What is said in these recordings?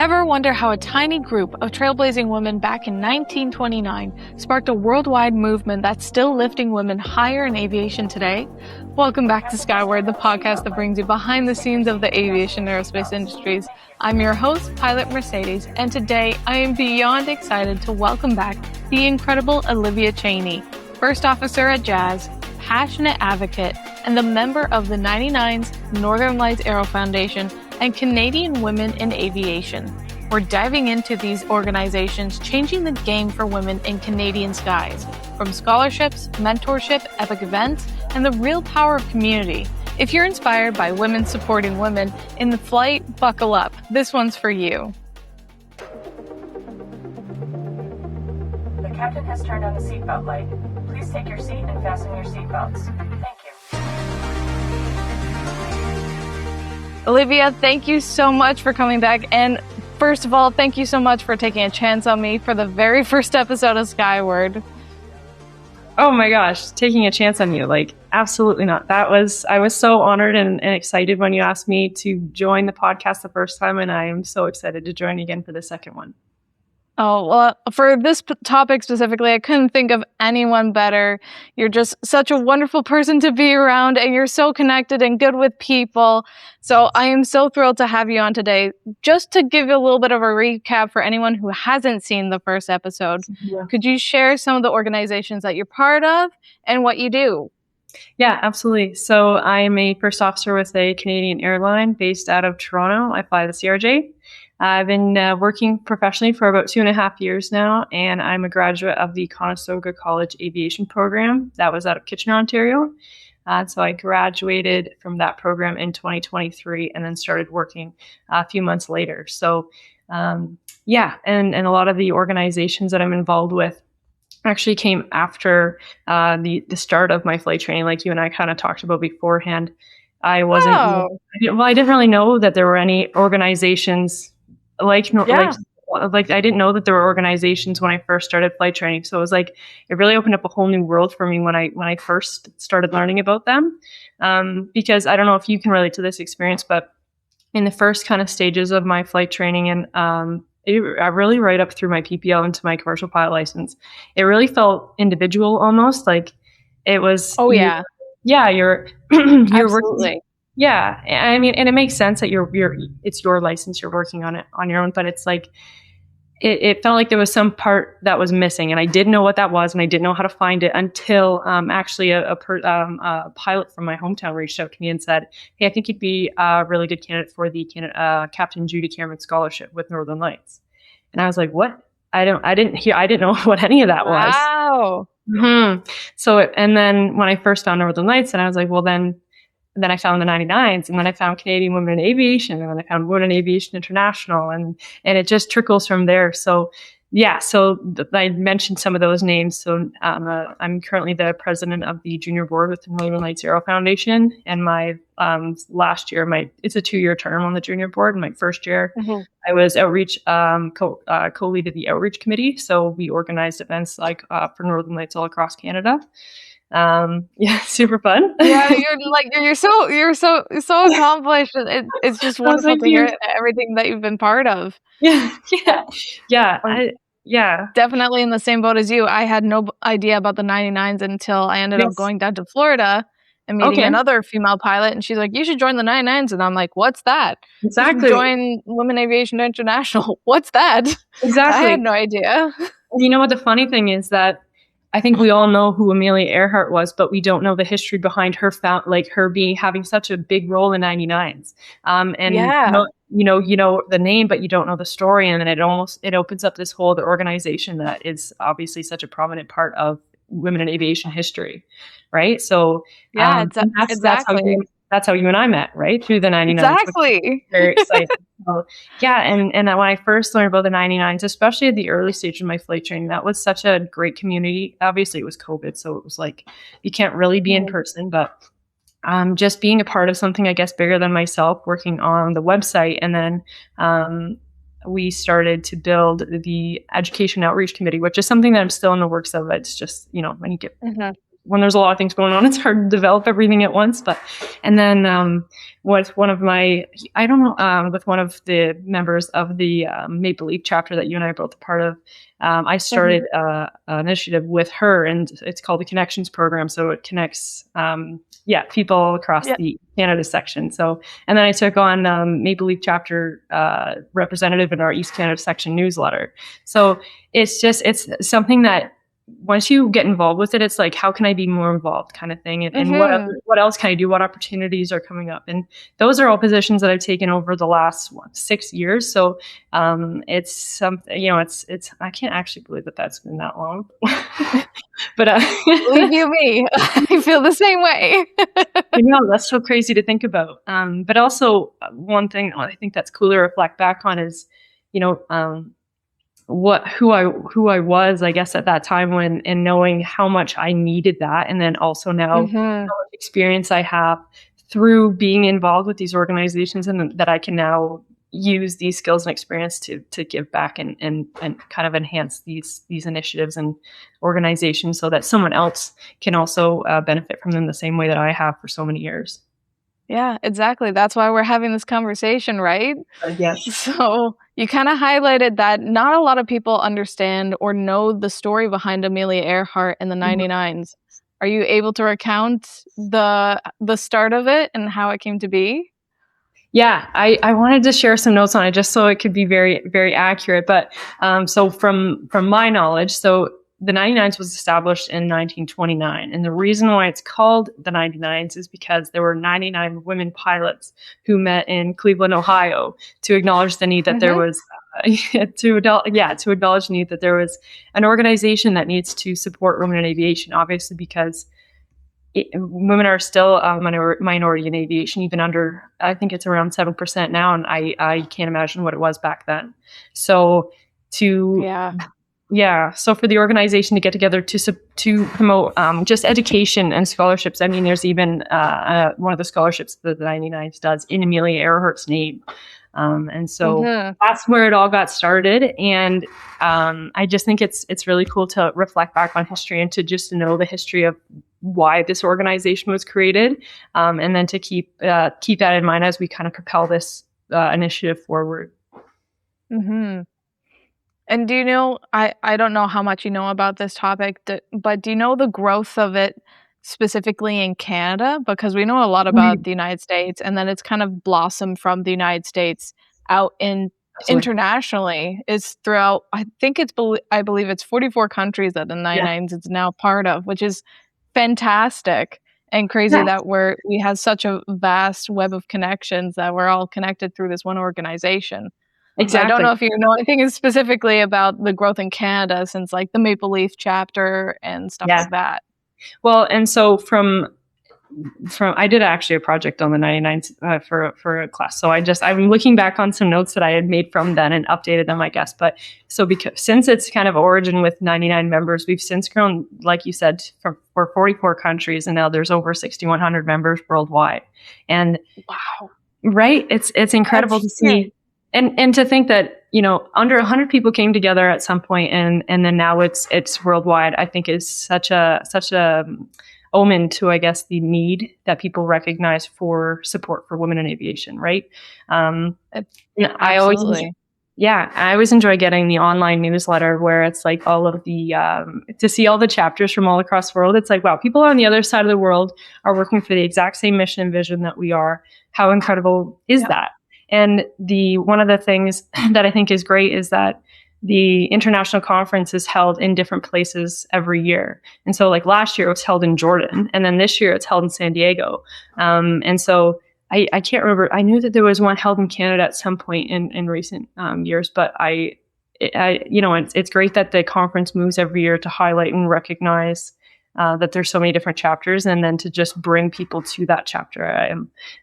Ever wonder how a tiny group of trailblazing women back in 1929 sparked a worldwide movement that's still lifting women higher in aviation today? Welcome back to Skyward, the podcast that brings you behind the scenes of the aviation and aerospace industries. I'm your host, Pilot Mercedes, and today I am beyond excited to welcome back the incredible Alivia Chanyi, First Officer at Jazz, passionate advocate, and the member of the 99's Northern Lights Aero Foundation and Canadian Women in Aviation. We're diving into these organizations changing the game for women in Canadian skies, from scholarships, mentorship, epic events, and the real power of community. If you're inspired by women supporting women in the flight, buckle up. This one's for you. The captain has turned on the seatbelt light. Please take your seat and fasten your seatbelts. Thank you. Alivia, thank you so much for coming back. And first of all, thank you so much for taking a chance on me for the very first episode of Skyward. Oh my gosh, taking a chance on you. Absolutely not. I was so honored and excited when you asked me to join the podcast the first time, and I am so excited to join again for the second one. Oh, well, for this topic specifically, I couldn't think of anyone better. You're just such a wonderful person to be around, and you're so connected and good with people. So I am so thrilled to have you on today. Just to give you a little bit of a recap for anyone who hasn't seen the first episode, Could you share some of the organizations that you're part of and what you do? Yeah, absolutely. So I am a first officer with a Canadian airline based out of Toronto. I fly the CRJ. I've been working professionally for about 2.5 years now, and I'm a graduate of the Conestoga College Aviation program. That was out of Kitchener, Ontario. So I graduated from that program in 2023 and then started working a few months later. So and a lot of the organizations that I'm involved with actually came after the start of my flight training, like you and I kind of talked about beforehand. I didn't really know that there were any organizations I didn't know that there were organizations when I first started flight training. So it was it really opened up a whole new world for me when I first started learning about them. Because I don't know if you can relate to this experience, but in the first kind of stages of my flight training and I really right up through my PPL into my commercial pilot license, it really felt individual almost. It was. Oh yeah. You're Absolutely. Working. Yeah, I mean, and it makes sense that it's your license, you're working on it on your own, but it's it felt like there was some part that was missing, and I didn't know what that was, and I didn't know how to find it until actually a pilot from my hometown reached out to me and said, "Hey, I think you'd be a really good candidate for the Captain Judy Cameron Scholarship with Northern Lights." And I was like, "What? I didn't know what any of that was." Wow. Mm-hmm. So, and then when I first found Northern Lights, and I was like, well, then I found the 99s, and then I found Canadian Women in Aviation, and then I found Women in Aviation International, and it just trickles from there. So I mentioned some of those names. So I'm currently the president of the junior board with the Northern Lights Aero Foundation, and my last year, it's a 2-year term on the junior board. In my first year, I was outreach co-lead of the outreach committee. So we organized events for Northern Lights all across Canada. Super fun. Yeah, you're so accomplished. It's just wonderful to hear everything that you've been part of. Yeah. Definitely in the same boat as you. I had no idea about the 99s until I ended up going down to Florida and meeting another female pilot, and she's like, "You should join the 99s," and I'm like, "What's that?" Exactly. Join Women Aviation International. What's that? Exactly. I had no idea. You know what the funny thing is that I think we all know who Amelia Earhart was, but we don't know the history behind her having such a big role in 99s. You know the name, but you don't know the story, and then it opens up this whole other organization that is obviously such a prominent part of women in aviation history, right? So exactly. That's how you and I met, right? Through the 99s. Exactly. Very exciting. So, and when I first learned about the 99s, especially at the early stage of my flight training, that was such a great community. Obviously, it was COVID, so it was you can't really be in person, but just being a part of something, I guess, bigger than myself, working on the website, and then we started to build the education outreach committee, which is something that I'm still in the works of. It's just, when you get when there's a lot of things going on, it's hard to develop everything at once. And then with one of my, I don't know, with one of the members of the Maple Leaf chapter that you and I are both a part of, I started an initiative with her, and it's called the Connections Program. So it connects, people across the Canada section. So, and then I took on Maple Leaf chapter representative in our East Canada section newsletter. So it's something that once you get involved with it, it's like, how can I be more involved kind of thing? And what else can I do? What opportunities are coming up? And those are all positions that I've taken over the last 6 years. So it's something, it's, I can't actually believe that that's been that long. But believe you me, I feel the same way. I know, that's so crazy to think about. But also one thing I think that's cool to reflect back on is, who I was, I guess, at that time and knowing how much I needed that. And then also now how much experience I have through being involved with these organizations, and that I can now use these skills and experience to give back and kind of enhance these initiatives and organizations so that someone else can also benefit from them the same way that I have for so many years. Yeah, exactly. That's why we're having this conversation, right? Yes. So you kind of highlighted that not a lot of people understand or know the story behind Amelia Earhart and the 99s. Are you able to recount the start of it and how it came to be? Yeah, I wanted to share some notes on it just so it could be very, very accurate. But so from my knowledge, so the 99s was established in 1929. And the reason why it's called the 99s is because there were 99 women pilots who met in Cleveland, Ohio, to acknowledge the need that there was, to acknowledge the need that there was an organization that needs to support women in aviation, obviously, because women are still a minority in aviation, even under, I think it's around 7% now. And I can't imagine what it was back then. So so for the organization to get together to promote just education and scholarships. I mean, there's even one of the scholarships that the 99s does in Amelia Earhart's name. And so that's where it all got started. And I just think it's really cool to reflect back on history and to just know the history of why this organization was created, and then to keep that in mind as we kind of propel this initiative forward. Mm-hmm. And do you know, I don't know how much you know about this topic, but do you know the growth of it specifically in Canada? Because we know a lot about the United States, and then it's kind of blossomed from the United States out internationally. It's throughout, I believe it's 44 countries that the 99s is now part of, which is fantastic and crazy that we have such a vast web of connections that we're all connected through this one organization. Exactly. I don't know if you know anything specifically about the growth in Canada since like the Maple Leaf chapter and stuff like that. Well, and so from I did actually a project on the 99s for a class. So I'm looking back on some notes that I had made from then and updated them, I guess. But so since its kind of origin with 99 members, we've since grown, like you said, for 44 countries, and now there's over 6,100 members worldwide. And wow, right, it's incredible to see. And to think that, under 100 people came together at some point, and then now it's worldwide, I think is such a omen to, I guess, the need that people recognize for support for women in aviation, right? I always enjoy getting the online newsletter where it's like all of the, to see all the chapters from all across the world. It's like, wow, people on the other side of the world are working for the exact same mission and vision that we are. How incredible is that? And one of the things that I think is great is that the international conference is held in different places every year. And so like last year it was held in Jordan, and then this year it's held in San Diego. And so I can't remember. I knew that there was one held in Canada at some point in recent years, but it's great that the conference moves every year to highlight and recognize that there's so many different chapters, and then to just bring people to that chapter.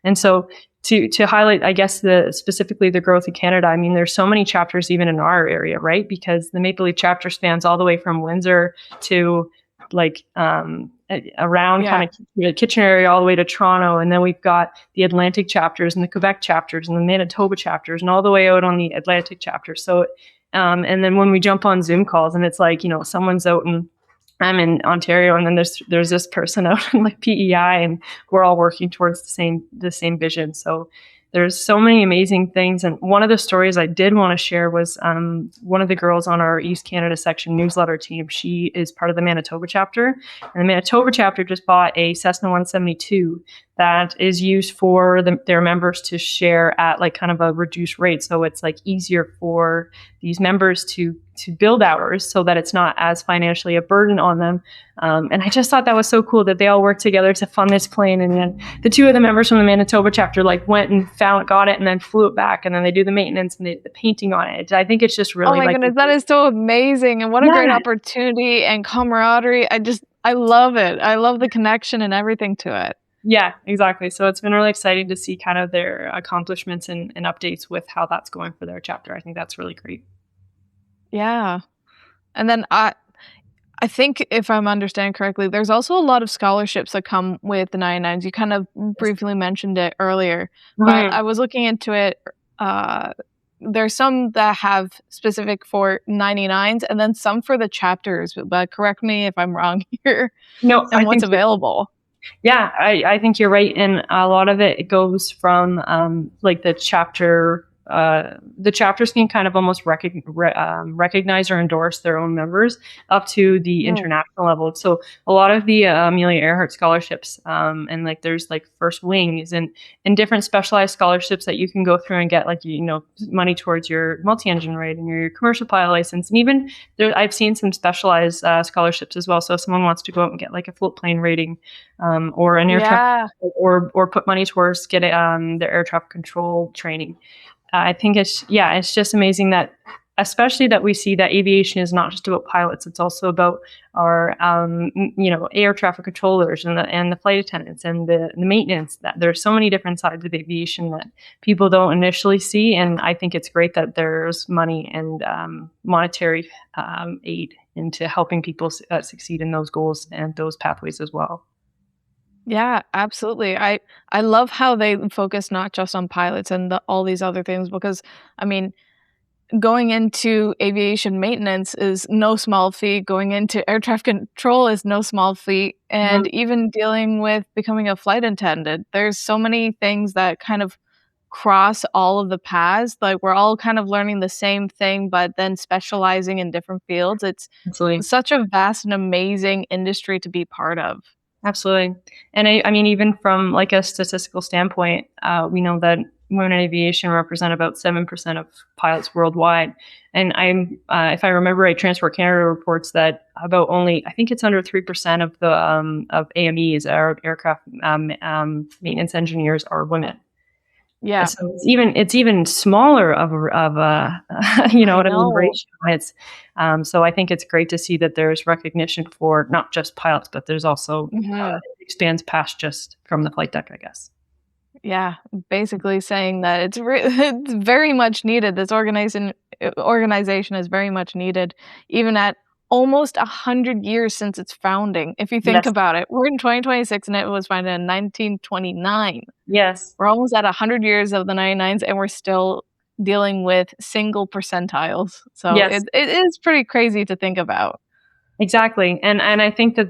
And so to highlight, I guess, specifically the growth in Canada, I mean, there's so many chapters even in our area, right? Because the Maple Leaf chapter spans all the way from Windsor to like around kind of the Kitchener area all the way to Toronto. And then we've got the Atlantic chapters and the Quebec chapters and the Manitoba chapters and all the way out on the Atlantic chapter. So, and then when we jump on Zoom calls and it's like, someone's out in I'm in Ontario, and then there's this person out in like PEI, and we're all working towards the same vision. So there's so many amazing things. And one of the stories I did want to share was one of the girls on our East Canada section newsletter team. She is part of the Manitoba chapter, and the Manitoba chapter just bought a Cessna 172 that is used for their members to share at like kind of a reduced rate. So it's like easier for these members to build hours so that it's not as financially a burden on them. And I just thought that was so cool that they all worked together to fund this plane. And then the two of the members from the Manitoba chapter like went and got it and then flew it back. And then they do the maintenance and the painting on it. I think it's just really, oh my goodness, that is so amazing. And what a great opportunity and camaraderie. I love it. I love the connection and everything to it. Yeah, exactly. So it's been really exciting to see kind of their accomplishments and updates with how that's going for their chapter. I think that's really great. Yeah. And then I think if I'm understanding correctly, there's also a lot of scholarships that come with the 99s. You kind of briefly mentioned it earlier, but I was looking into it. There's some that have specific for 99s and then some for the chapters, but correct me if I'm wrong here. No, and what's available. Yeah, I think you're right. And a lot of it goes from like the chapters can kind of almost recognize or endorse their own members up to the international level. So a lot of the Amelia Earhart scholarships and like there's like First Wings and different specialized scholarships that you can go through and get like, money towards your multi-engine rate and your commercial pilot license. And even there, I've seen some specialized scholarships as well. So if someone wants to go out and get like a float plane rating or an air traffic or put money towards getting their air traffic control training. I think it's just amazing that, especially that we see that aviation is not just about pilots. It's also about our, air traffic controllers and the flight attendants and the maintenance. That there's so many different sides of aviation that people don't initially see. And I think it's great that there's money and monetary aid into helping people succeed in those goals and those pathways as well. Yeah, absolutely. I love how they focus not just on pilots and all these other things, because I mean, going into aviation maintenance is no small feat. Going into air traffic control is no small feat. And even dealing with becoming a flight attendant, there's so many things that kind of cross all of the paths. Like we're all kind of learning the same thing, but then specializing in different fields. It's such a vast and amazing industry to be part of. Absolutely. And I mean, even from like a statistical standpoint, we know that women in aviation represent about 7% of pilots worldwide. And if I remember right, Transport Canada reports that about I think it's under 3% of the of AMEs, our aircraft maintenance engineers, are women. Yeah. So it's even smaller of a ratio. It's so I think it's great to see that there's recognition for not just pilots, but there's also it expands past just from the flight deck, I guess. Yeah, basically saying that it's very much needed. This organization is very much needed, even at almost 100 years since its founding. If you think about it, we're in 2026 and it was founded in 1929. Yes. We're almost at 100 years of the 99s and we're still dealing with single percentiles. So it is pretty crazy to think about. Exactly. And I think that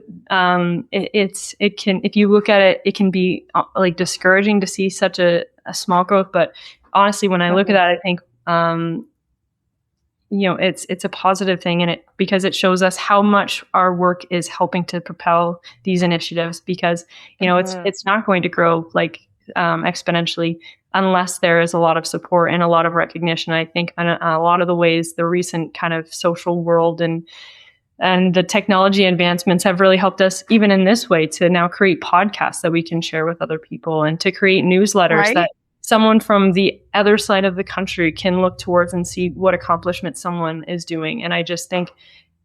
it can, if you look at it, it can be like discouraging to see such a small growth. But honestly, when I look at that, I think it's a positive thing in it because it shows us how much our work is helping to propel these initiatives because, it's not going to grow like exponentially unless there is a lot of support and a lot of recognition. I think in a lot of the ways the recent kind of social world and the technology advancements have really helped us even in this way to now create podcasts that we can share with other people and to create newsletters that someone from the other side of the country can look towards and see what accomplishment someone is doing. And I just think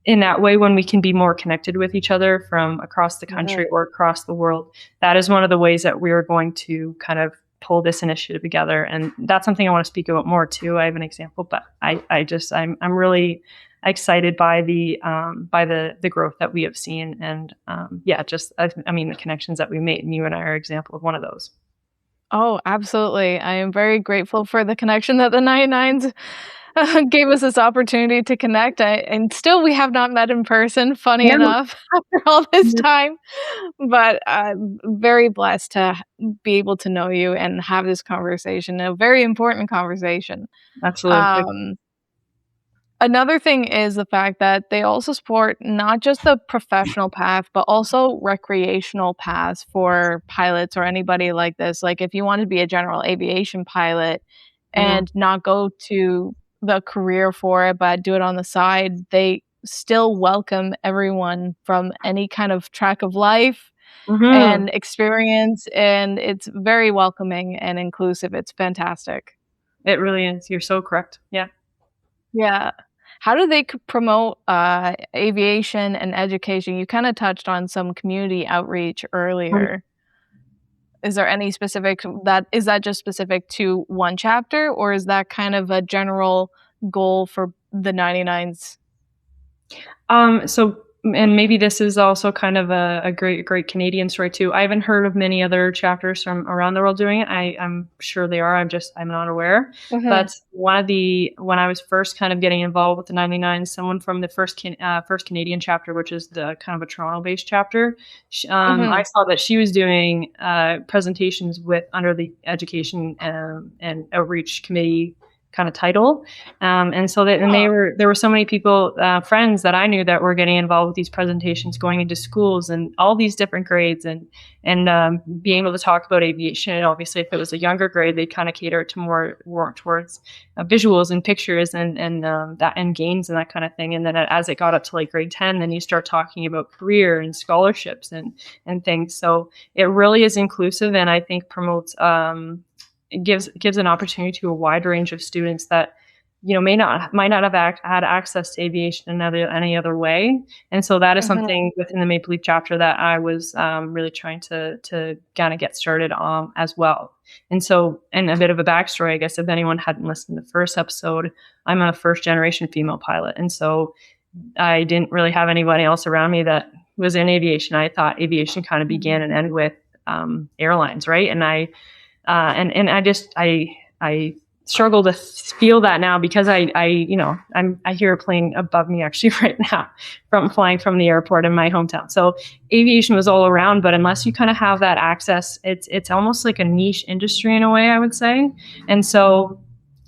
in that way, when we can be more connected with each other from across the country or across the world, that is one of the ways that we are going to kind of pull this initiative together. And that's something I want to speak about more too. I have an example, but I'm really excited by the growth that we have seen. And the connections that we made, and you and I are an example of one of those. Oh, absolutely. I am very grateful for the connection that the 99s gave us this opportunity to connect. And still, we have not met in person, funny No. enough, after all this time. But I'm very blessed to be able to know you and have this conversation, a very important conversation. Absolutely. Another thing is the fact that they also support not just the professional path, but also recreational paths for pilots or anybody like this. Like if you want to be a general aviation pilot Mhm. and not go to the career for it, but do it on the side, they still welcome everyone from any kind of track of life Mhm. and experience. And it's very welcoming and inclusive. It's fantastic. It really is. You're so correct. Yeah. Yeah. How do they promote aviation and education? You kind of touched on some community outreach earlier. Is there any specific that just specific to one chapter, or is that kind of a general goal for the 99s? So, and maybe this is also kind of a great Canadian story too. I haven't heard of many other chapters from around the world doing it. I'm sure they are. I'm not aware. Mhm. But when I was first kind of getting involved with the 99, someone from the first Canadian chapter, which is the kind of a Toronto based chapter, I Mhm. saw that she was doing presentations with under the education and outreach committee kind of title. And so that, and there were so many people, friends that I knew that were getting involved with these presentations, going into schools and all these different grades and being able to talk about aviation. And obviously, if it was a younger grade, they kind of cater to more towards visuals and pictures and games and that kind of thing. And then as it got up to like grade 10, then you start talking about career and scholarships and things. So it really is inclusive, and I think promotes it gives an opportunity to a wide range of students that might not have had access to aviation in any other way. And so that is Mhm. something within the Maple Leaf chapter that I was really trying to kind of get started on as well. And so, and a bit of a backstory, I guess, if anyone hadn't listened to the first episode, I'm a first generation female pilot, and so I didn't really have anybody else around me that was in aviation. I thought aviation kind of began and ended with airlines, right? And and I struggle to feel that now because I hear a plane above me actually right now from flying from the airport in my hometown. So aviation was all around, but unless you kind of have that access, it's almost like a niche industry in a way, I would say. And so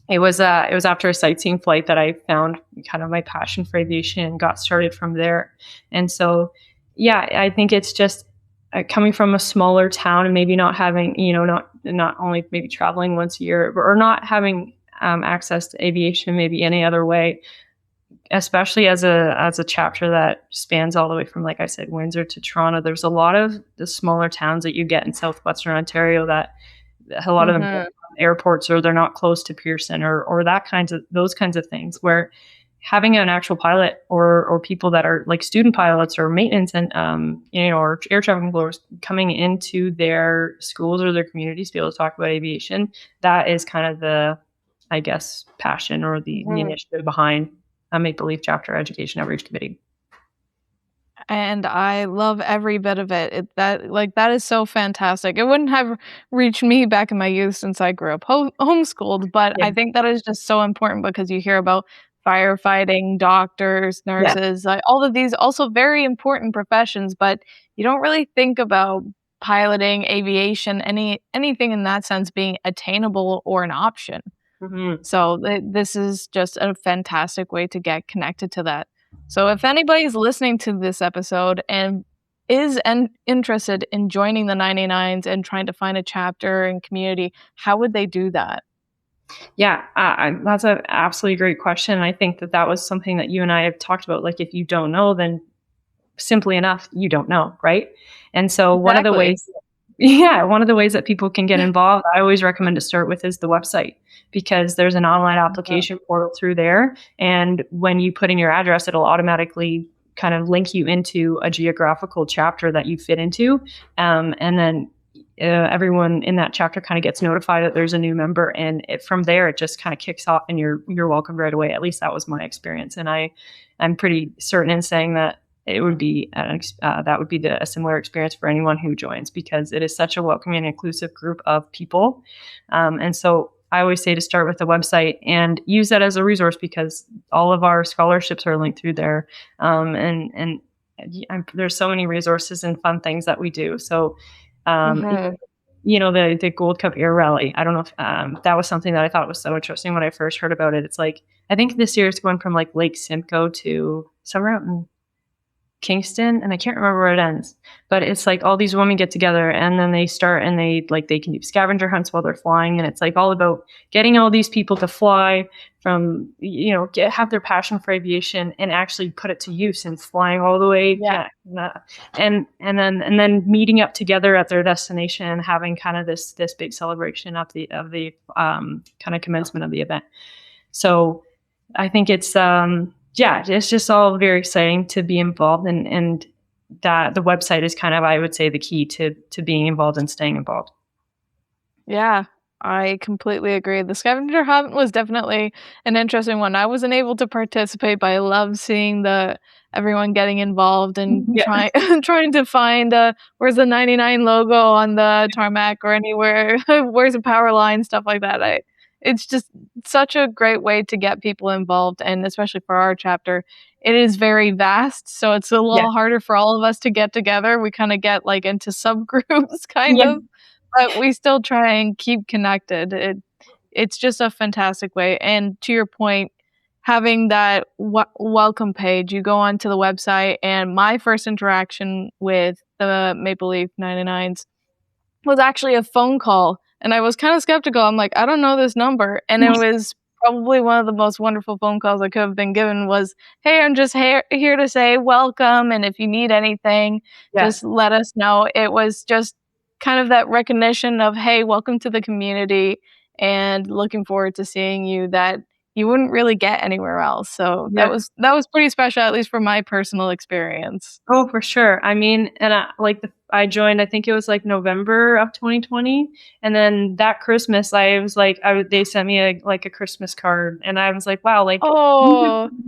it was after a sightseeing flight that I found kind of my passion for aviation and got started from there. And so, yeah, I think it's just coming from a smaller town and maybe not having, not only maybe traveling once a year or not having access to aviation maybe any other way, especially as a chapter that spans all the way from, like I said, Windsor to Toronto. There's a lot of the smaller towns that you get in southwestern Ontario that a lot of them Mhm. airports, or they're not close to Pearson or those kinds of things, where having an actual pilot or people that are like student pilots or maintenance and or air traffic controllers coming into their schools or their communities to be able to talk about aviation, that is kind of the, I guess, passion or the Mhm. initiative behind a Maple Leaf Chapter Education Outreach Committee. And I love every bit of it. That is so fantastic. It wouldn't have reached me back in my youth since I grew up homeschooled, but Yeah. I think that is just so important because you hear about firefighting, doctors, Yeah. nurses, all of these also very important professions, but you don't really think about piloting, aviation, anything in that sense being attainable or an option. Mm-hmm. So this is just a fantastic way to get connected to that. So if anybody's listening to this episode and is interested in joining the 99s and trying to find a chapter and community, how would they do that? Yeah, that's an absolutely great question. I think that was something that you and I have talked about. Like, if you don't know, then simply enough, you don't know, right? And so one of the Exactly. ways, yeah, one of the ways that people can get involved, I always recommend to start with is the website, because there's an online application portal through there. And when you put in your address, it'll automatically kind of link you into a geographical chapter that you fit into. And then everyone in that chapter kind of gets notified that there's a new member, and from there it just kind of kicks off, and you're welcomed right away. At least that was my experience, and I'm pretty certain in saying that it would be that would be a similar experience for anyone who joins, because it is such a welcoming and inclusive group of people. And so I always say to start with the website and use that as a resource, because all of our scholarships are linked through there. And there's so many resources and fun things that we do. So, Mhm. the Gold Cup Air Rally. I don't know if that was something that I thought was so interesting when I first heard about it. It's like, I think this year it's going from like Lake Simcoe to somewhere out in Kingston, and I can't remember where it ends. But it's like all these women get together, and then they start, and they can do scavenger hunts while they're flying, and it's like all about getting all these people to fly from, have their passion for aviation and actually put it to use, and flying all the way, and then meeting up together at their destination and having kind of this big celebration of the kind of commencement of the event. So I think it's it's just all very exciting to be involved, and that the website is kind of, I would say, the key to being involved and staying involved. Yeah, I completely agree. The scavenger hunt was definitely an interesting one. I wasn't able to participate, but I love seeing everyone getting involved and trying to find where's the 99 logo on the tarmac or anywhere, where's the power line, stuff like that. It's just such a great way to get people involved, and especially for our chapter, it is very vast, so it's a little harder for all of us to get together. We kind of get like into subgroups, kind of, but we still try and keep connected. It's just a fantastic way. And to your point, having that welcome page, you go onto the website, and my first interaction with the Maple Leaf 99s was actually a phone call. And I was kind of skeptical. I'm like, I don't know this number. And it was probably one of the most wonderful phone calls I could have been given was, hey, I'm just here to say welcome. And if you need anything, just let us know. It was just kind of that recognition of, hey, welcome to the community and looking forward to seeing you, that you wouldn't really get anywhere else. So that was pretty special, at least from my personal experience. Oh, for sure. I mean, and I joined, I think it was like November of 2020. And then that Christmas, I was like, they sent me a Christmas card, and I was like, wow, like,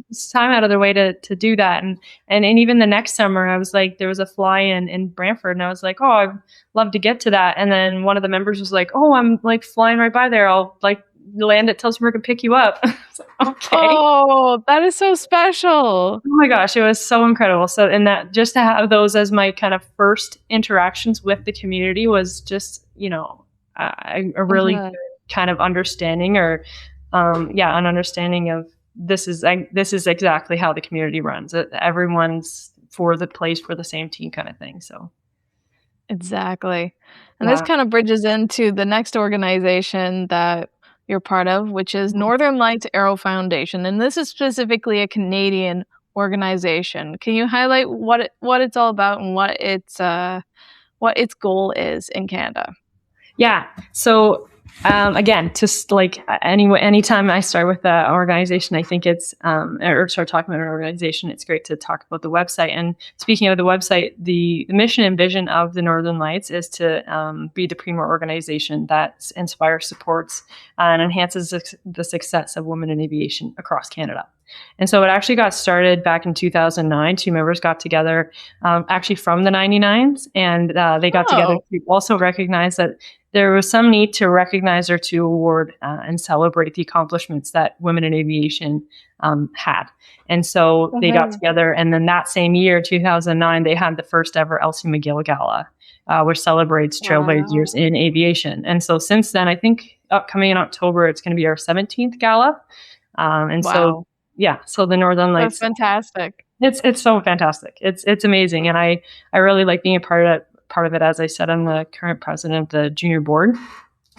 this time out of their way to do that. And even the next summer, I was like, there was a fly in Brantford, and I was like, oh, I'd love to get to that. And then one of the members was like, oh, I'm like flying right by there. I'll like land at Telsmere and pick you up. Okay. Oh, that is so special. Oh my gosh, it was so incredible. So, and that just to have those as my kind of first interactions with the community was just, a really good kind of understanding, or an understanding of this is exactly how the community runs. Everyone's for the same team kind of thing. So exactly. And this kind of bridges into the next organization that you're part of, which is Northern Lights Aero Foundation, and this is specifically a Canadian organization. Can you highlight what it's all about and what its goal is in Canada? Yeah. So again, just like anytime I start with an organization, I think it's or start talking about an organization, it's great to talk about the website. And speaking of the website, the mission and vision of the Northern Lights is to be the premier organization that inspires, supports, and enhances the success of women in aviation across Canada. And so it actually got started back in 2009. Two members got together, actually from the 99s, and they got together to also recognize that there was some need to recognize or to award and celebrate the accomplishments that women in aviation had. And so they got together, and then that same year, 2009, they had the first ever Elsie MacGill Gala, which celebrates trailblazers in aviation. And so since then, I think upcoming in October, it's going to be our 17th gala. So the Northern Lights. That's fantastic. It's so fantastic. It's amazing. And I really like being a part of it. As I said, I'm the current president of the junior board.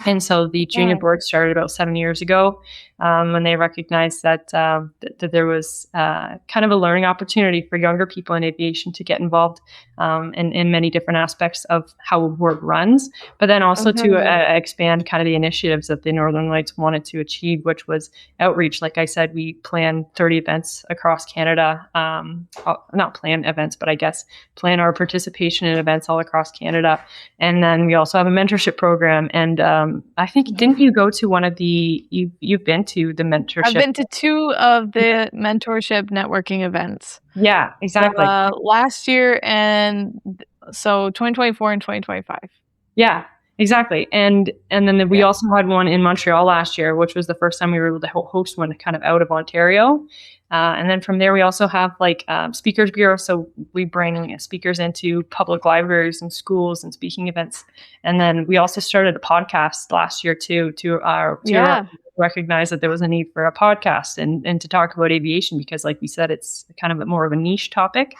And so the junior board started about 7 years ago when they recognized that there was kind of a learning opportunity for younger people in aviation to get involved in many different aspects of how a board runs, but then also to expand kind of the initiatives that the Northern Lights wanted to achieve, which was outreach. Like I said, we plan 30 events across Canada, not plan events, but I guess plan our participation in events all across Canada. And then we also have a mentorship program. And I think, didn't you go to one of you've been to the mentorship? I've been to two of the mentorship networking events. Yeah, exactly. So, last year, and so 2024 and 2025. Yeah. Exactly. And then we also had one in Montreal last year, which was the first time we were able to host one kind of out of Ontario. And then from there, we also have like Speakers Bureau. So we bring speakers into public libraries and schools and speaking events. And then we also started a podcast last year too, to recognize that there was a need for a podcast and to talk about aviation, because like we said, it's kind of more of a niche topic.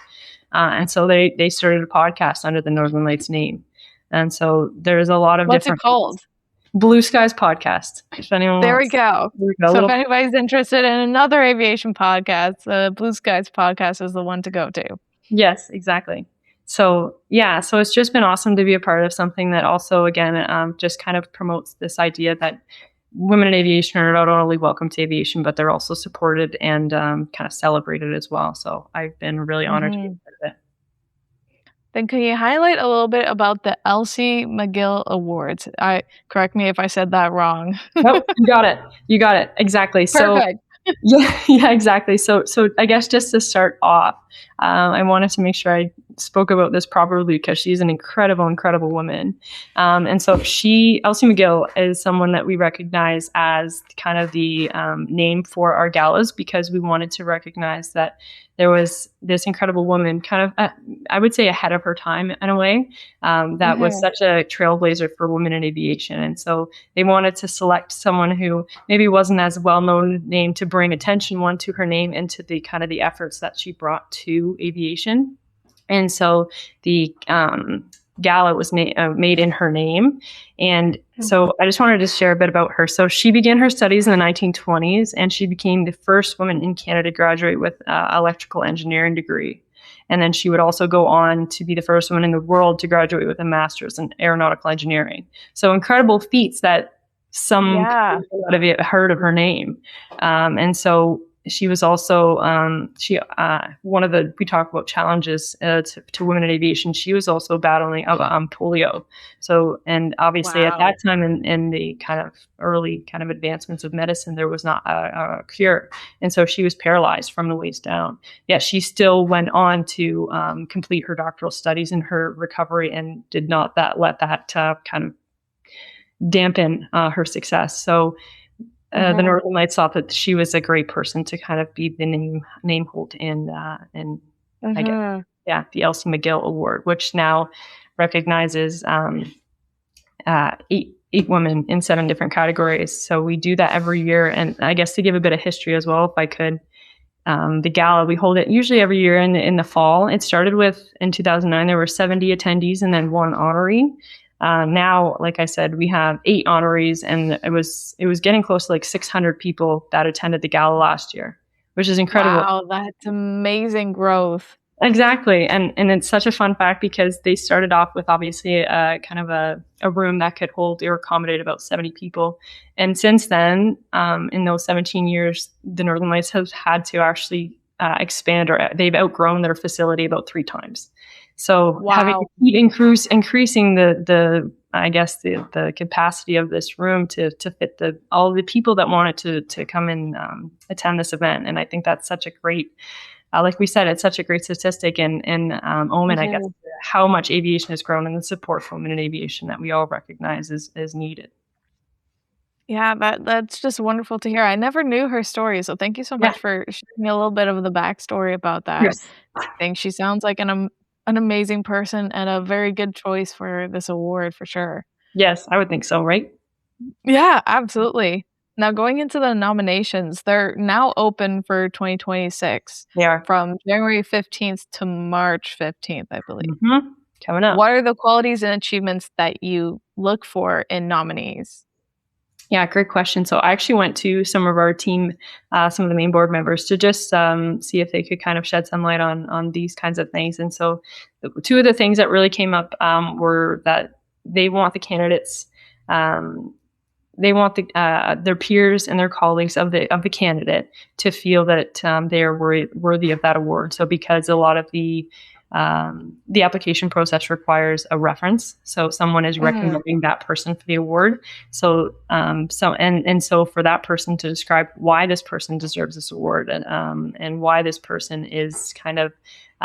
And so they started a podcast under the Northern Lights name. And so there's a lot of What's different. It called? Blue Skies Podcast. If anyone there wants. we go. So if anybody's interested in another aviation podcast, Blue Skies Podcast is the one to go to. Yes, exactly. So yeah, so it's just been awesome to be a part of something that also, again, just kind of promotes this idea that women in aviation are not only welcome to aviation, but they're also supported and kind of celebrated as well. So I've been really honored to be a part of it. Then can you highlight a little bit about the Elsie MacGill Awards? Correct me if I said that wrong. Nope, you got it. You got it. Exactly. Perfect. So yeah, exactly. So I guess just to start off, I wanted to make sure I spoke about this properly because she's an incredible woman. And so Elsie MacGill is someone that we recognize as kind of the name for our galas, because we wanted to recognize that there was this incredible woman kind of, I would say ahead of her time in a way, that was such a trailblazer for women in aviation. And so they wanted to select someone who maybe wasn't as well-known name to bring attention to her name and to the kind of the efforts that she brought to aviation. And so the gala was made in her name. And so I just wanted to share a bit about her. So she began her studies in the 1920s, and she became the first woman in Canada to graduate with electrical engineering degree. And then she would also go on to be the first woman in the world to graduate with a master's in aeronautical engineering. So incredible feats that some people would have heard of her name. And so she was also one of the, we talk about challenges to women in aviation. She was also battling polio. So, and obviously at that time in the kind of early kind of advancements of medicine, there was not a cure. And so she was paralyzed from the waist down. Yeah, she still went on to complete her doctoral studies in her recovery and did not let that kind of dampen her success. So the Northern Lights thought that she was a great person to kind of be the name hold in I guess, the Elsie MacGill Award, which now recognizes 8 women in 7 different categories. So we do that every year. And I guess to give a bit of history as well, if I could, the gala, we hold it usually every year in the fall. It started with, in 2009, there were 70 attendees and then 1 honoree. Now, like I said, we have 8 honorees, and it was getting close to like 600 people that attended the gala last year, which is incredible. Wow, that's amazing growth. Exactly. And it's such a fun fact because they started off with obviously kind of a room that could hold or accommodate about 70 people. And since then, in those 17 years, the Northern Lights have had to actually expand, or they've outgrown their facility about 3 times. So having to keep increasing the I guess the capacity of this room to fit all the people that wanted to come and attend this event. And I think that's such a great, like we said, it's such a great statistic and omen, I guess, how much aviation has grown and the support for women in aviation that we all recognize is needed. Yeah, that's just wonderful to hear. I never knew her story, so thank you so much for sharing me a little bit of the backstory about that. Yes. I think she sounds like an amazing person and a very good choice for this award for sure. Yes, I would think so, right? Yeah, absolutely. Now going into the nominations, they're now open for 2026. They are. From January 15th to March 15th, I believe. Mm-hmm. Coming up. What are the qualities and achievements that you look for in nominees? Yeah, great question. So I actually went to some of our team, some of the main board members, to just see if they could kind of shed some light on these kinds of things. And so 2 of the things that really came up were that they want the candidates, they want their peers and their colleagues of the candidate to feel that they are worthy of that award. So because a lot of the the application process requires a reference. So someone is recommending that person for the award. So, so for that person to describe why this person deserves this award and why this person is kind of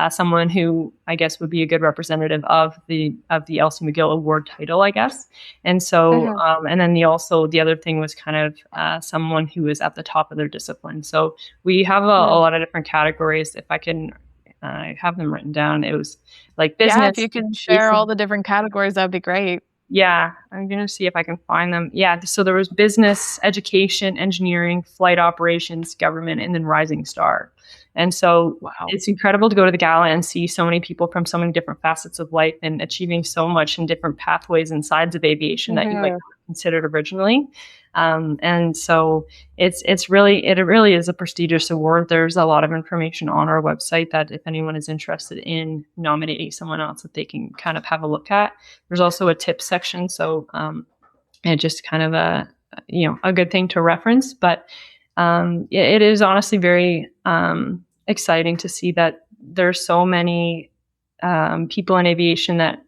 someone who I guess would be a good representative of the Elsie MacGill Award title, I guess. And so, and then the other thing was kind of someone who is at the top of their discipline. So we have a lot of different categories. If I can, I have them written down. It was like business. Yeah, if you can share all the different categories, that'd be great. Yeah, I'm going to see if I can find them. Yeah, so there was business, education, engineering, flight operations, government, and then rising star. And so It's incredible to go to the gala and see so many people from so many different facets of life and achieving so much in different pathways and sides of aviation that you might not have considered originally. And so it really is a prestigious award. There's a lot of information on our website that if anyone is interested in nominating someone else that they can kind of have a look at. There's also a tips section. So, and just kind of a good thing to reference, but, it is honestly very, exciting to see that there's so many, people in aviation that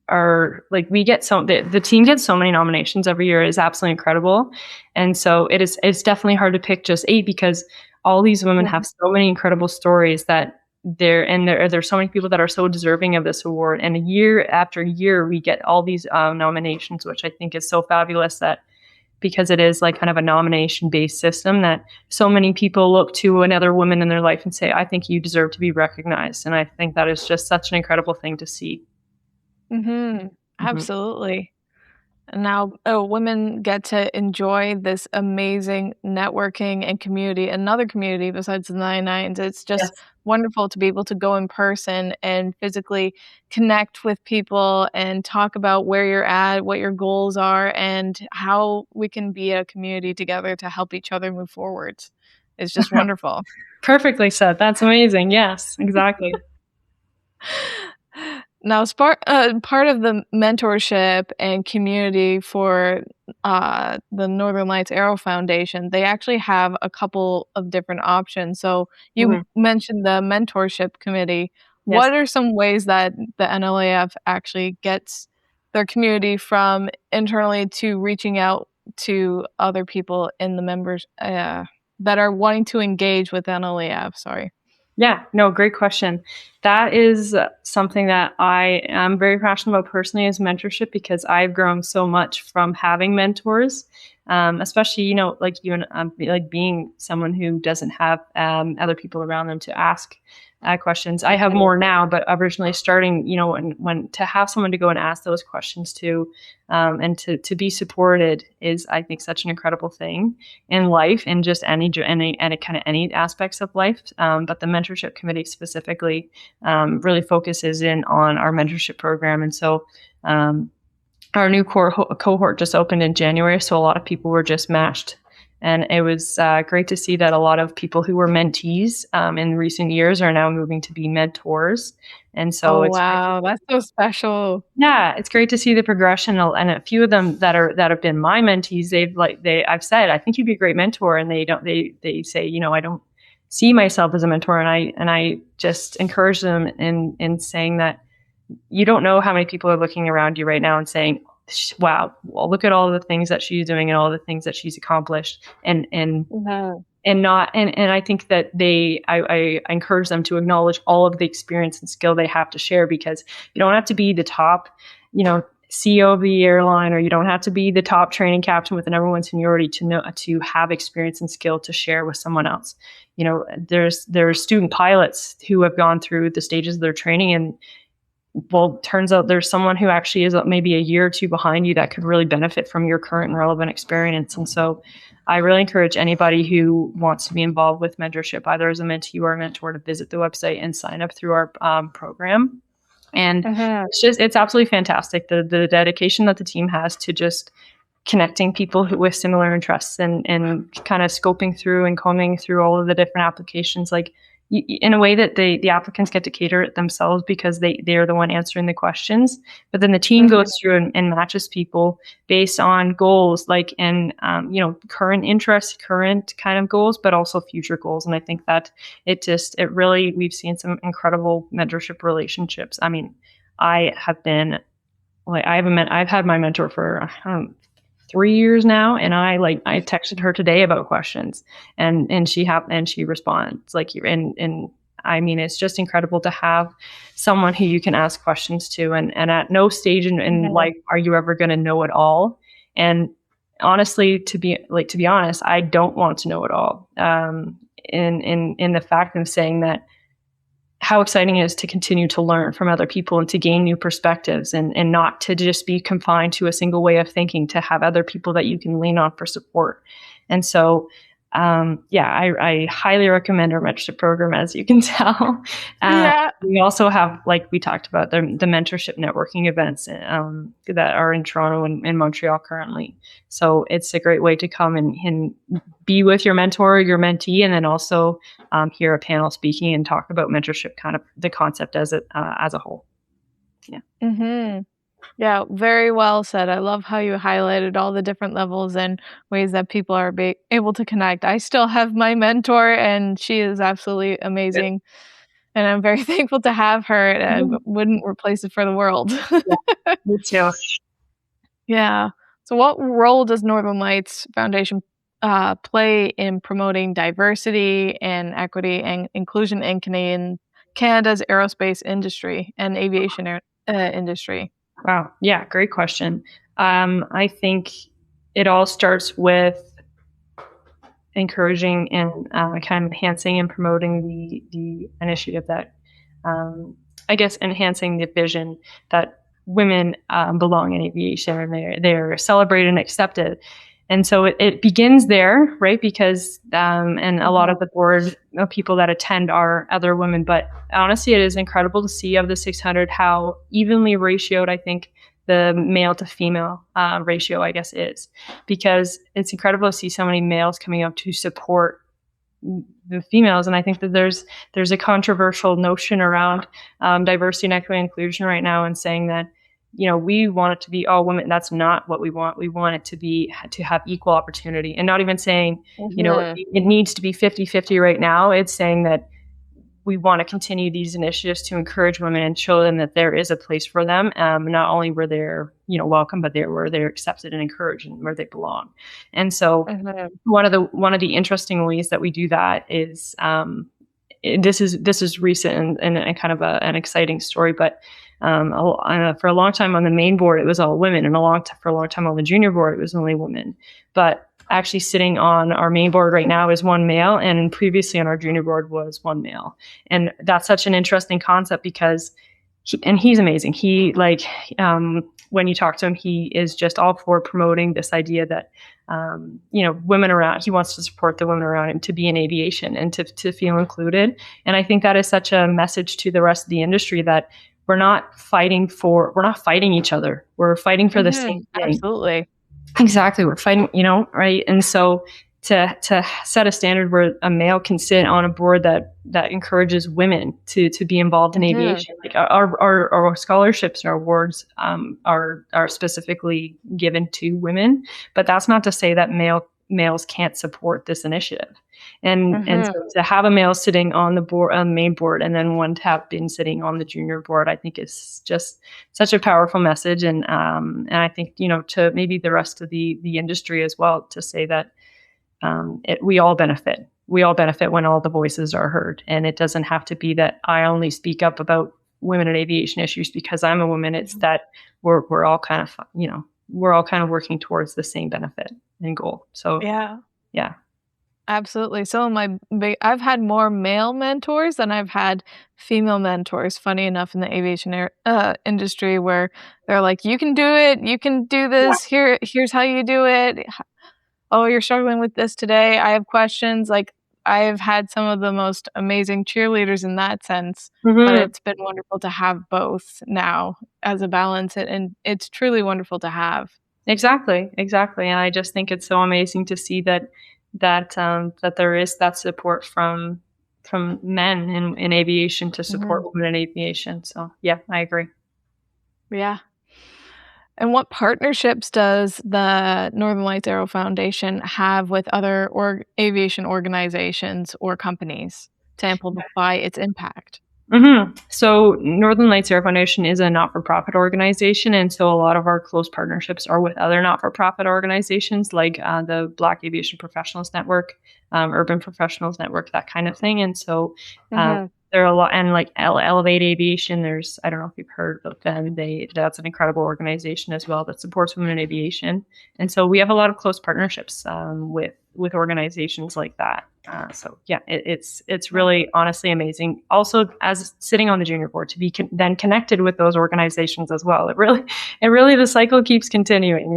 are like, the team gets so many nominations every year. Is absolutely incredible. And so it's definitely hard to pick just 8 because all these women have so many incredible stories that there's so many people that are so deserving of this award. And year after year, we get all these nominations, which I think is so fabulous that because it is like kind of a nomination based system that so many people look to another woman in their life and say, I think you deserve to be recognized. And I think that is just such an incredible thing to see. Absolutely. And now women get to enjoy this amazing networking and community, another community besides the 99s. It's just wonderful to be able to go in person and physically connect with people and talk about where you're at, what your goals are, and how we can be a community together to help each other move forward. It's just wonderful. Perfectly said. That's amazing. Yes, exactly. Now, as part of the mentorship and community for the Northern Lights Aero Foundation, they actually have a couple of different options. So you mentioned the mentorship committee. Yes. What are some ways that the NLAF actually gets their community from internally to reaching out to other people in the members that are wanting to engage with NLAF? Sorry. Yeah, no, great question. That is something that I am very passionate about personally is mentorship because I've grown so much from having mentors, especially, like you and like being someone who doesn't have other people around them to ask questions. I have more now, but originally starting, when to have someone to go and ask those questions to, and to be supported is, I think, such an incredible thing in life and just any kind of any aspects of life. But the mentorship committee specifically really focuses in on our mentorship program. And so our new cohort just opened in January. So a lot of people were just matched. And it was great to see that a lot of people who were mentees in recent years are now moving to be mentors. And so that's so special. Yeah, it's great to see the progression. And a few of them that have been my mentees, I've said, I think you'd be a great mentor. And they say, I don't see myself as a mentor. And I just encourage them in saying that you don't know how many people are looking around you right now and saying, wow, well, look at all the things that she's doing and all the things that she's accomplished. And I think that I encourage them to acknowledge all of the experience and skill they have to share, because you don't have to be the top, CEO of the airline, or you don't have to be the top training captain with the number one seniority to have experience and skill to share with someone else. There's student pilots who have gone through the stages of their training, and well, turns out there's someone who actually is maybe a year or two behind you that could really benefit from your current and relevant experience. And so I really encourage anybody who wants to be involved with mentorship, either as a mentee or a mentor, to visit the website and sign up through our program. And it's absolutely fantastic. The dedication that the team has to just connecting people with similar interests and kind of scoping through and combing through all of the different applications. Like, in a way that the applicants get to cater it themselves because they're the one answering the questions. But then the team goes through and matches people based on goals, like, and, current interests, current kind of goals, but also future goals. And I think that it really, we've seen some incredible mentorship relationships. I mean, I've had my mentor for, 3 years now, and I texted her today about questions, and she responds, like, and I mean, it's just incredible to have someone who you can ask questions to, and at no stage in life are you ever going to know it all. And honestly, to be honest, I don't want to know it all. In the fact of saying that, how exciting it is to continue to learn from other people and to gain new perspectives, and not to just be confined to a single way of thinking, to have other people that you can lean on for support. And so, I highly recommend our mentorship program, as you can tell. We also have, like we talked about, the mentorship networking events that are in Toronto and Montreal currently. So it's a great way to come and be with your mentor, your mentee, and then also hear a panel speaking and talk about mentorship, kind of the concept as a whole. Yeah. Mm-hmm. Yeah, very well said. I love how you highlighted all the different levels and ways that people are able to connect. I still have my mentor, and she is absolutely amazing. Good. And I'm very thankful to have her. And I wouldn't replace it for the world. Yeah, me too. Yeah. So what role does Northern Lights Foundation play in promoting diversity and equity and inclusion in Canada's aerospace industry and aviation industry? Wow. Yeah, great question. I think it all starts with encouraging and kind of enhancing and promoting the initiative that, enhancing the vision that women belong in aviation, and they're celebrated and accepted. And so it begins there, right? Because, and a lot of the board people that attend are other women, but honestly, it is incredible to see, of the 600, how evenly ratioed, I think, the male to female ratio, I guess, is, because it's incredible to see so many males coming up to support the females. And I think that there's a controversial notion around diversity and equity and inclusion right now, and saying that, we want it to be all women. That's not what we want. We want it to have equal opportunity, and not even saying, it needs to be 50-50 right now. It's saying that we want to continue these initiatives to encourage women and show them that there is a place for them. Not only where they're, welcome, but where they're accepted and encouraged and where they belong. And so one of the interesting ways that we do that is, this is recent and kind of an exciting story, but for a long time on the main board, it was all women, and for a long time on the junior board, it was only women. But actually sitting on our main board right now is one male, and previously on our junior board was one male. And that's such an interesting concept, because he's amazing. He, when you talk to him, he is just all for promoting this idea that, women around, he wants to support the women around him to be in aviation and to feel included. And I think that is such a message to the rest of the industry, that we're not fighting each other. We're fighting for the same thing. Absolutely. Exactly. We're fighting, right? And so to set a standard where a male can sit on a board that encourages women to be involved in aviation, like our scholarships and our awards are specifically given to women, but that's not to say that males can't support this initiative. And so to have a male sitting on the board, on the main board, and then one to have been sitting on the junior board, I think is just such a powerful message. And I think, to maybe the rest of the industry as well, to say that we all benefit. We all benefit when all the voices are heard. And it doesn't have to be that I only speak up about women in aviation issues because I'm a woman. It's that we're all kind of, we're all kind of working towards the same benefit and goal. So yeah. Absolutely. So I've had more male mentors than I've had female mentors, funny enough, in the aviation industry, where they're like, you can do it, you can do this, here's how you do it. Oh, you're struggling with this today, I have questions. Like, I have had some of the most amazing cheerleaders in that sense, but it's been wonderful to have both now as a balance, and it's truly wonderful to have. Exactly. And I just think it's so amazing to see that there is that support from men in aviation to support women in aviation. So yeah, I agree. Yeah. And what partnerships does the Northern Lights Aero Foundation have with other aviation organizations or companies to amplify its impact? So Northern Lights Aero Foundation is a not-for-profit organization, and so a lot of our close partnerships are with other not-for-profit organizations like the Black Aviation Professionals Network, Urban Professionals Network, that kind of thing. And so there are a lot, and like Elevate Aviation. I don't know if you've heard of them. That's an incredible organization as well that supports women in aviation. And so we have a lot of close partnerships with organizations like that. So yeah, it's really honestly amazing. Also, as sitting on the junior board, to be then connected with those organizations as well. It really the cycle keeps continuing.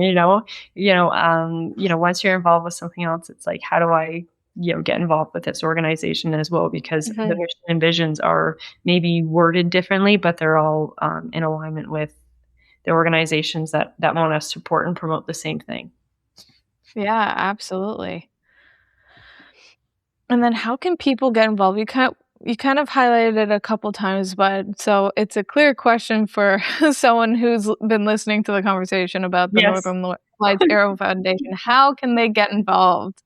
Once you're involved with something else, it's like, how do I get involved with this organization as well? Because the mission and visions are maybe worded differently, but they're all in alignment with the organizations that want to support and promote the same thing. Yeah, absolutely. And then how can people get involved? You kind of highlighted it a couple times, but so it's a clear question for someone who's been listening to the conversation about the Northern Lights Aero Foundation. How can they get involved?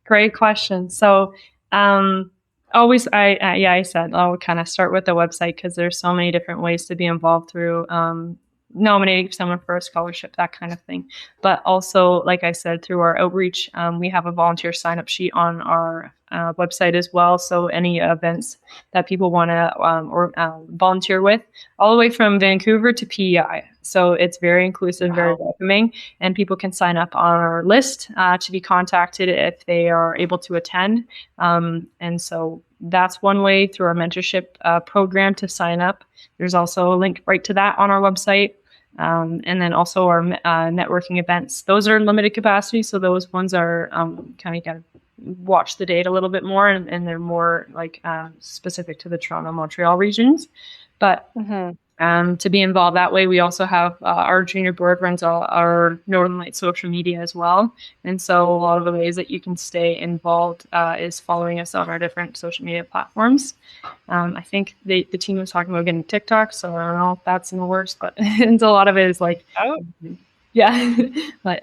Great question. So always, I said I'll kind of start with the website because there's so many different ways to be involved through nominating someone for a scholarship, that kind of thing. But also, like I said, through our outreach, we have a volunteer sign-up sheet on our website as well. So any events that people want to volunteer with, all the way from Vancouver to PEI. So it's very inclusive, very welcoming, and people can sign up on our list to be contacted if they are able to attend. And so that's one way, through our mentorship program, to sign up. There's also a link right to that on our website. And then also our networking events. Those are limited capacity, so those ones are kind of got to watch the date a little bit more, and they're more like specific to the Toronto, Montreal regions. But to be involved that way, we also have our junior board runs our Northern Lights social media as well. And so a lot of the ways that you can stay involved is following us on our different social media platforms. I think the team was talking about getting TikTok, so I don't know if that's in the works, but and a lot of it is like, but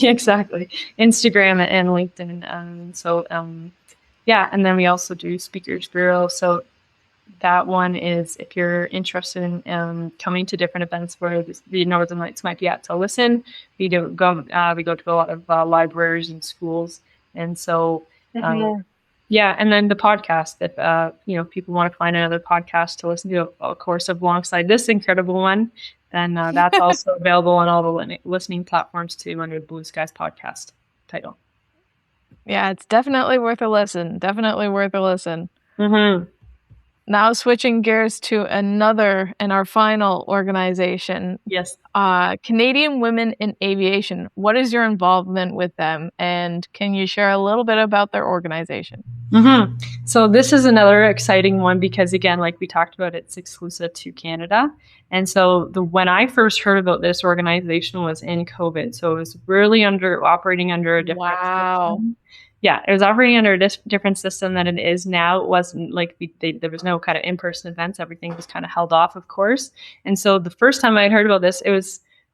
exactly, Instagram and LinkedIn. And then we also do Speakers Bureau. So that one is if you're interested in coming to different events where the Northern Lights might be at to listen. We go to a lot of libraries and schools, and so and then the podcast. If people want to find another podcast to listen to, of course, alongside this incredible one, then that's also available on all the listening platforms too, under the Blue Skies podcast title. Yeah, it's definitely worth a listen. Now switching gears to another and our final organization. Yes. Canadian Women in Aviation. What is your involvement with them? And can you share a little bit about their organization? So this is another exciting one because, again, like we talked about, it's exclusive to Canada. And so when I first heard about this organization was in COVID. So it was really operating under a different system. Yeah, it was operating under a different system than it is now. It wasn't like there was no kind of in-person events. Everything was kind of held off, of course. And so the first time I had heard about this,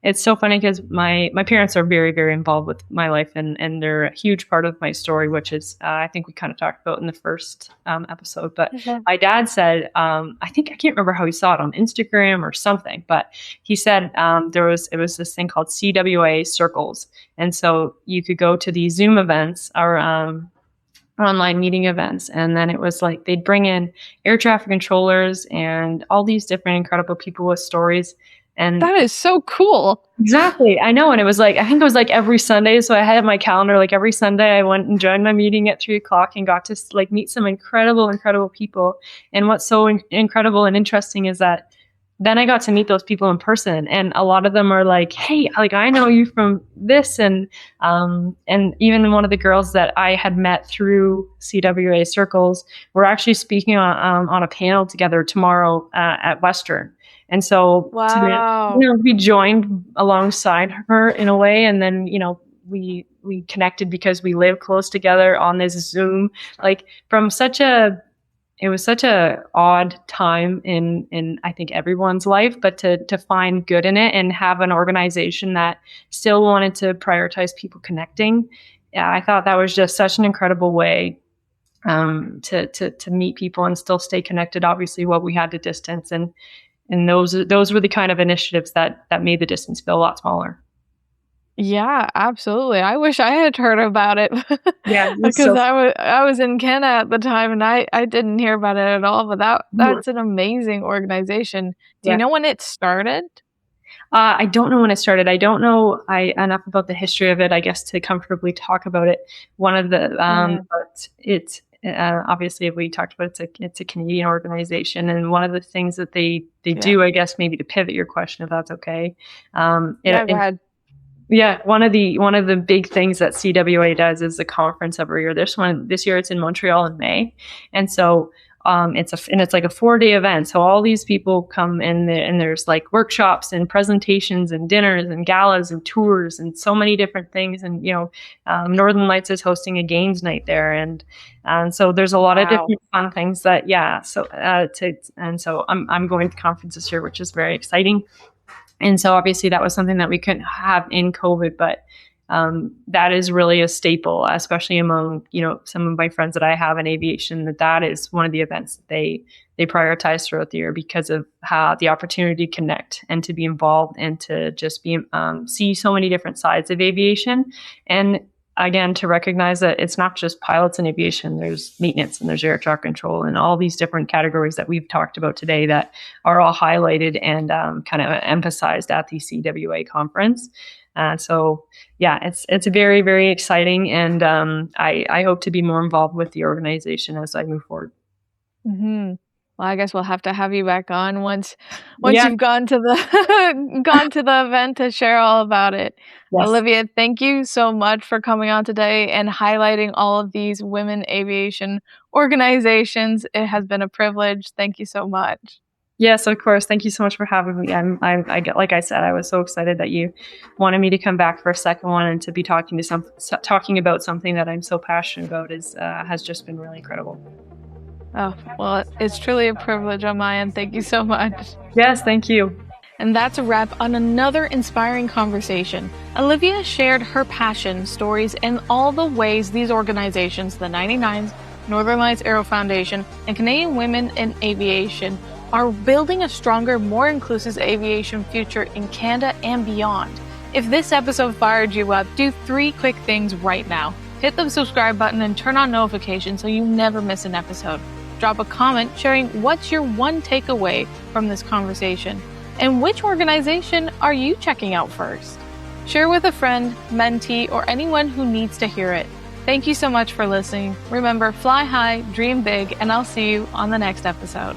it's so funny because my parents are very, very involved with my life, and they're a huge part of my story, which is I think we kind of talked about in the first episode. But my dad said, I can't remember how he saw it on Instagram or something, but he said it was this thing called CWIA circles, and so you could go to these Zoom events or online meeting events, and then it was like they'd bring in air traffic controllers and all these different incredible people with stories. And that is so cool. Exactly. I know. And it was like, I think it was like every Sunday. So I had my calendar, like every Sunday I went and joined my meeting at 3:00 and got to like meet some incredible people. And what's so incredible and interesting is that then I got to meet those people in person. And a lot of them are like, hey, like I know you from this. And even one of the girls that I had met through CWA circles, we're actually speaking on a panel together tomorrow at Western. And so to be joined alongside her in a way, and then, we connected because we live close together on this Zoom, like it was such a odd time in I think everyone's life, but to find good in it and have an organization that still wanted to prioritize people connecting. Yeah, I thought that was just such an incredible way to meet people and still stay connected, obviously, while we had the distance. And those were the kind of initiatives that made the distance feel a lot smaller. Yeah, absolutely. I wish I had heard about it. Yeah, because I was in Canada at the time and I didn't hear about it at all, but that's an amazing organization. Do you know when it started? I don't know when it started. I don't know enough about the history of it, I guess, to comfortably talk about it. One of the but it's obviously we talked about it's a Canadian organization, and one of the things that they do, I guess, maybe to pivot your question, if that's okay. Go ahead. Yeah, one of the big things that CWIA does is a conference every year. This year it's in Montreal in May, and so it's like a 4-day event. So all these people come in there, and there's like workshops and presentations and dinners and galas and tours and so many different things. And Northern Lights is hosting a games night there, and so there's a lot of different fun things that So I'm going to the conference this year, which is very exciting. And so obviously that was something that we couldn't have in COVID, but that is really a staple, especially among, some of my friends that I have in aviation, that is one of the events that they prioritize throughout the year because of how the opportunity to connect and to be involved and to just be, see so many different sides of aviation. And again, to recognize that it's not just pilots in aviation, there's maintenance and there's air traffic control and all these different categories that we've talked about today that are all highlighted and kind of emphasized at the CWA conference. So yeah, it's very, very exciting. And I hope to be more involved with the organization as I move forward. Mm-hmm. Well, I guess we'll have to have you back on once you've gone to the event to share all about it. Yes. Alivia, thank you so much for coming on today and highlighting all of these women aviation organizations. It has been a privilege. Thank you so much. Yes, of course. Thank you so much for having me. Like I said, I was so excited that you wanted me to come back for a second one and to be talking about something that I'm so passionate about has just been really incredible. Oh, well, it's truly a privilege on my end. Thank you so much. Yes, thank you. And that's a wrap on another inspiring conversation. Alivia shared her passion, stories, and all the ways these organizations, the 99s, Northern Lights Aero Foundation, and Canadian Women in Aviation, are building a stronger, more inclusive aviation future in Canada and beyond. If this episode fired you up, do 3 quick things right now. Hit the subscribe button and turn on notifications so you never miss an episode. Drop a comment sharing what's your one takeaway from this conversation, and which organization are you checking out first. Share with a friend, mentee, or anyone who needs to hear it. Thank you so much for listening. Remember, fly high, dream big, and I'll see you on the next episode.